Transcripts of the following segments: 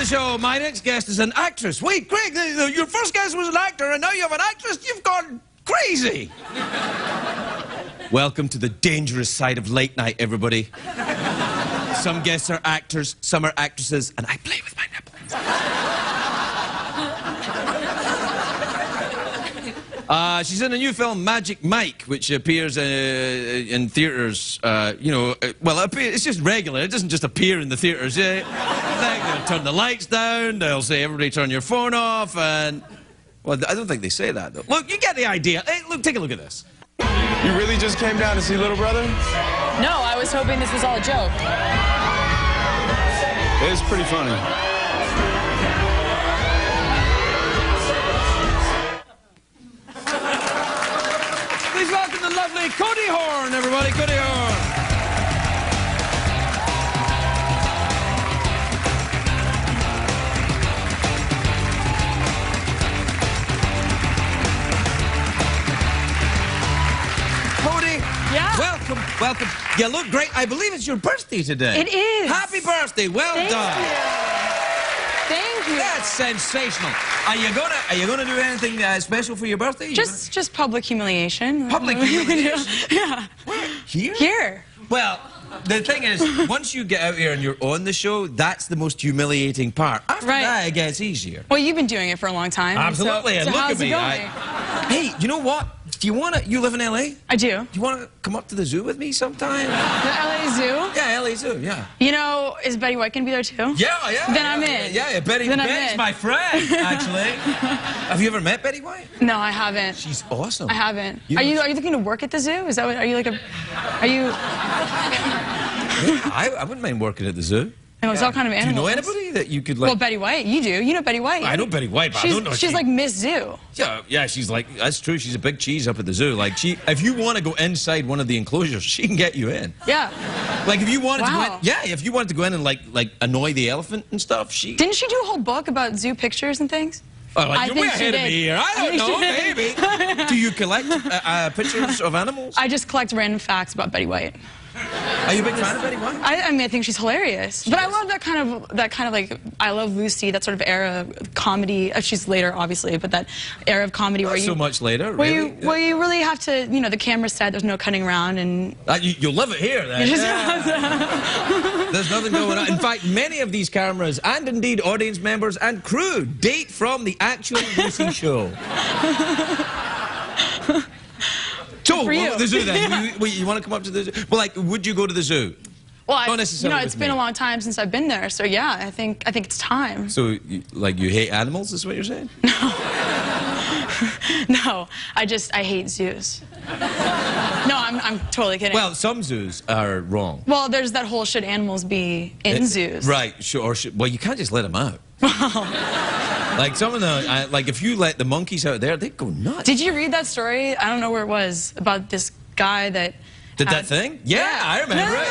the show. My next guest is an actress. Wait, Greg, your first guest was an actor, and now you have an actress? You've gone crazy. Welcome to the dangerous side of late night, everybody. Some guests are actors, some are actresses, and I play with my nipples. She's in a new film, Magic Mike, which appears in theatres, well, it's just regular. It doesn't just appear in the theatres. They'll turn the lights down, they'll say, everybody turn your phone off, and... Well, I don't think they say that, though. Look, you get the idea. Hey, look, take a look at this. You really just came down to see little brother? No, I was hoping this was all a joke. It's pretty funny. Please welcome the lovely Cody Horn, everybody. Cody Horn. Cody, yeah. Welcome. You look great. I believe it's your birthday today. It is. Happy birthday. Well done. Thank you. That's sensational. Are you gonna do anything special for your birthday? Just public humiliation. Public humiliation? Yeah. Where? Here? Here. Well, the thing is, once you get out here and you're on the show, that's the most humiliating part. After that, it gets easier. Well, you've been doing it for a long time. Absolutely. So Look how's at me. it going? Hey, you know what? Do you want to... You live in L.A.? I do. Do you want to come up to the zoo with me sometime? The LA Zoo? Yeah, L.A. Zoo, yeah. You know, is Betty White going to be there, too? Yeah. Then I'm in. Yeah, Betty's my friend, actually. Have you ever met Betty White? No, I haven't. She's awesome. I haven't. Are you looking to work at the zoo? Is that what... Are you like a... Are you... I wouldn't mind working at the zoo. And it's all kind of animals. Do you know anybody that you could like... Well, Betty White, you do. You know Betty White. I know Betty White, but I don't know. She's like Miss Zoo. Yeah, she's like, that's true. She's a big cheese up at the zoo. Like, if you want to go inside one of the enclosures, she can get you in. Yeah. Like, if you wanted to go in, if you wanted to go in and like annoy the elephant and stuff, she... Didn't she do a whole book about zoo pictures and things? Oh, like, you're way ahead of me here. I don't know, maybe. Do you collect pictures of animals? I just collect random facts about Betty White. Are you a big fan of Betty White? I mean, I think she's hilarious. But I love that kind of like I Love Lucy, that sort of era of comedy. She's later, obviously, but that era of comedy where you... so much later, really? Where you really have to, you know, the camera's set, there's no cutting around, and... You'll love it here, then. There's nothing going on. In fact, many of these cameras, and indeed audience members and crew, date from the actual Lucy show. So, the zoo then. You want to come up to the zoo? Well, like, would you go to the zoo? Well, it's been a long time since I've been there, so yeah, I think it's time. So, you hate animals, is what you're saying? No. No, I hate zoos. No, I'm totally kidding. Well, some zoos are wrong. Well, there's that whole should animals be in zoos. Right, sure. Well, you can't just let them out. Like some of the, like if you let the monkeys out there, they go nuts. Did you read that story? I don't know where it was, about this guy that... Did that thing? Yeah, I remember it.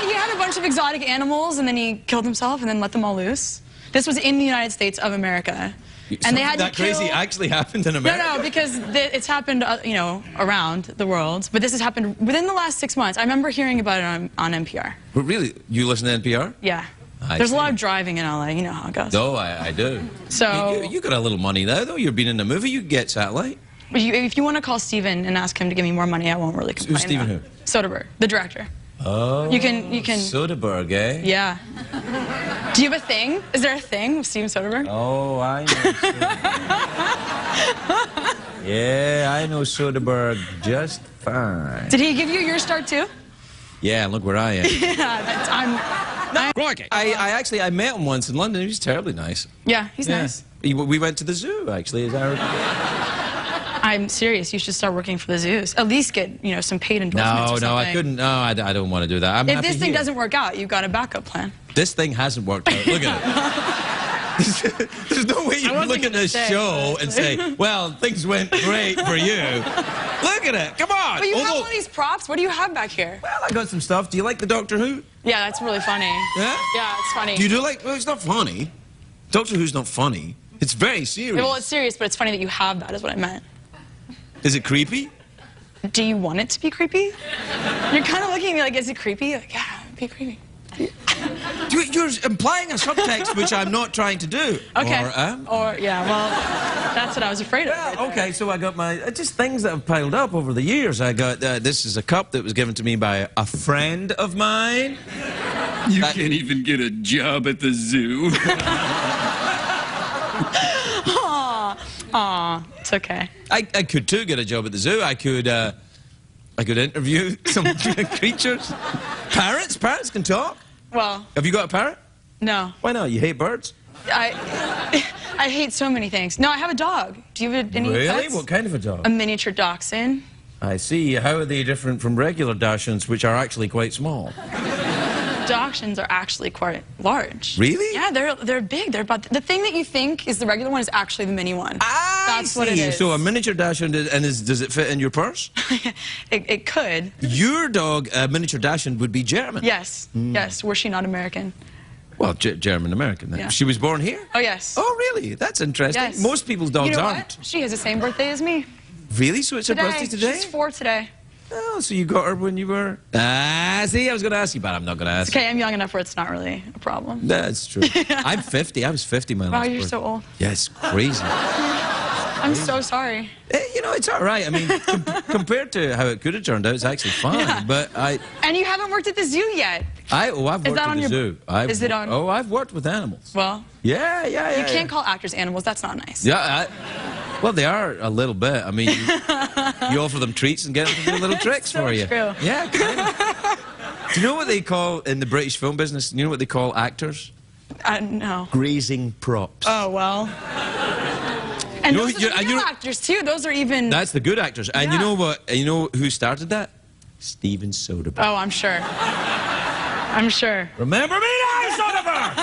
He had a bunch of exotic animals, and then he killed himself and then let them all loose. This was in the United States of America. And they had that to kill... crazy actually happened in America? No, because it's happened, you know, around the world. But this has happened within the last 6 months. I remember hearing about it on NPR. But really? You listen to NPR? Yeah. There's a lot of driving in LA, you know how it goes. No, I do. So... You got a little money now, though. You've been in a movie, you get satellite. If you want to call Steven and ask him to give me more money, I won't really complain. Who's Steven who? Soderbergh, the director. Oh, you can... Soderbergh, eh? Yeah. Do you have a thing? Is there a thing with Steven Soderbergh? Oh, I know. Yeah, I know Soderbergh just fine. Did he give you your start too? Yeah, look where I am. I met him once in London. He was terribly nice. Yeah, he's nice. We went to the zoo, actually. As I I'm serious. You should start working for the zoos. At least get, you know, some paid endorsements or something. No, I couldn't. No, I don't want to do that. If this thing doesn't work out, you've got a backup plan. This thing hasn't worked out. Look at it. There's no way you can look at this show and say, well, things went great for you. Look at it. Come on. But you have all these props. What do you have back here? Well, I got some stuff. Do you like the Doctor Who? Yeah, that's really funny. Yeah? Yeah, it's funny. Do you do like... Well, it's not funny. Doctor Who's not funny. It's very serious. Well, it's serious, but it's funny that you have that, is what I meant. Is it creepy? Do you want it to be creepy? You're kind of looking at me like, is it creepy? Like, yeah, it'd be creepy. You're implying a subtext which I'm not trying to do. Okay. Or yeah, well, that's what I was afraid of. Well, right there. okay, so I got my... just things that have piled up over the years. I got... this is a cup that was given to me by a friend of mine. You can't even get a job at the zoo. Aw, it's okay. I could, too, get a job at the zoo. I could interview some creatures. Parrots? Parrots can talk. Well, Have you got a parrot? no. Why not? You hate birds? I hate so many things. No, I have a dog. Do you have any Really? pets? What kind of a dog? A miniature dachshund. I see. How are they different from regular dachshunds, which are actually quite small? Dachshunds are actually quite large. Really? Yeah, they're big. They're about the thing that you think is the regular one is actually the mini one. That's what it is. So a miniature dachshund, does it fit in your purse? it could. Your dog, a miniature dachshund, would be German. Yes. Yes. Were she not American? Well, German-American then. Yeah. She was born here? Oh, yes. Oh, really? That's interesting. Yes. Most people's dogs You know aren't. what? She has the same birthday as me. Really? So it's her birthday today? She's 4 today. Oh, so you got her when you were... see, I was going to ask you, but I'm not going to ask. Okay, I'm young enough where it's not really a problem. That's true. I'm 50. I was 50 my Wow, last you're birthday. so old. Yes, crazy. I'm so sorry. You know, it's all right. I mean, compared to how it could have turned out, it's actually fine. Yeah. But And you haven't worked at the zoo yet. I've worked that at on the your- zoo. Is it on- Oh, I've worked with animals. Well, Yeah. you can't call actors animals. That's not nice. Yeah, well, they are a little bit. I mean, you offer them treats and get them to do little tricks so for you. true. Yeah, kind of. Do you know what they call, in the British film business, you know what they call actors? No. Grazing props. Oh, well. And You know- those are you- the and real you know- actors, too. Those are even... That's the good actors. And you Yeah. know what? You know who started that? Steven Soderbergh. Oh, I'm sure. I'm sure. Remember me now, Soderbergh!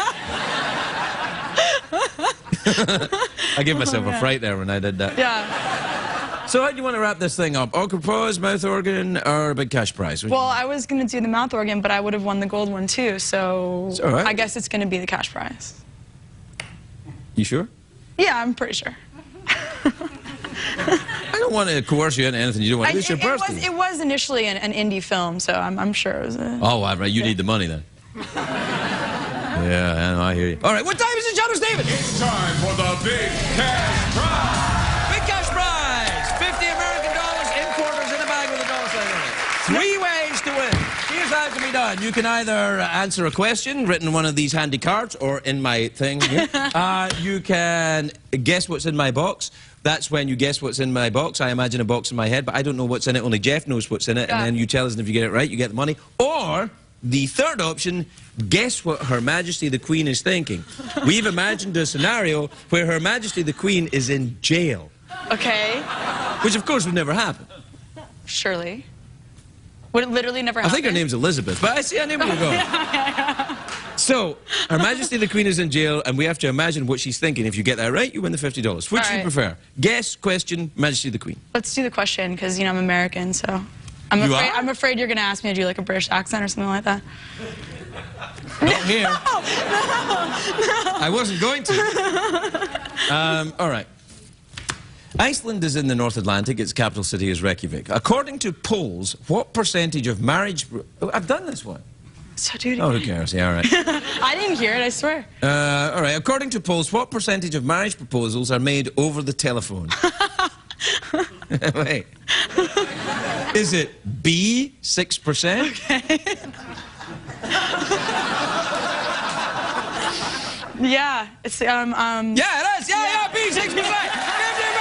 I gave myself a fright there when I did that. Yeah. So how do you want to wrap this thing up? Awkward pause, mouth organ, or a big cash prize? Well, I was going to do the mouth organ, but I would have won the gold one, too. So It's all right. I guess it's going to be the cash prize. You sure? Yeah, I'm pretty sure. I don't want to coerce you into anything you don't want. It's your birthday. It was initially an indie film, so I'm sure it was a... Oh, right. You need the money then. Yeah, I know, I hear you. All right, what time is it, Jonas David? It's time for the big cash prize. Big cash prize! $50 American in quarters in a bag with a dollar sign on it. 3 ways to win. Here's how it can be done. You can either answer a question written on one of these handy cards or in my thing here. You can guess what's in my box. That's when you guess what's in my box. I imagine a box in my head, but I don't know what's in it. Only Jeff knows what's in it. Yeah. And then you tell us, and if you get it right, you get the money. Or the third option, guess what Her Majesty the Queen is thinking. We've imagined a scenario where Her Majesty the Queen is in jail. Okay. Which, of course, would never happen. Surely. Would it literally never I happen? think her name's Elizabeth, but I see I knew where we're going. So, Her Majesty the Queen is in jail, and we have to imagine what she's thinking. If you get that right, you win the $50. Which do you All right. prefer? Guess, question, Majesty the Queen. Let's do the question, because, you know, I'm American, so... You are? I'm afraid you're going to ask me to do, like, a British accent or something like that. Not here. I wasn't going to. All right. Iceland is in the North Atlantic. Its capital city is Reykjavik. According to polls, what percentage of marriage... Oh, I've done this one. So, dude... Oh, who cares? Yeah, all right. I didn't hear it, I swear. All right. According to polls, what percentage of marriage proposals are made over the telephone? Wait. Is it B, 6%? Okay. Yeah, it's, Yeah, it is. Yeah, B, 6%.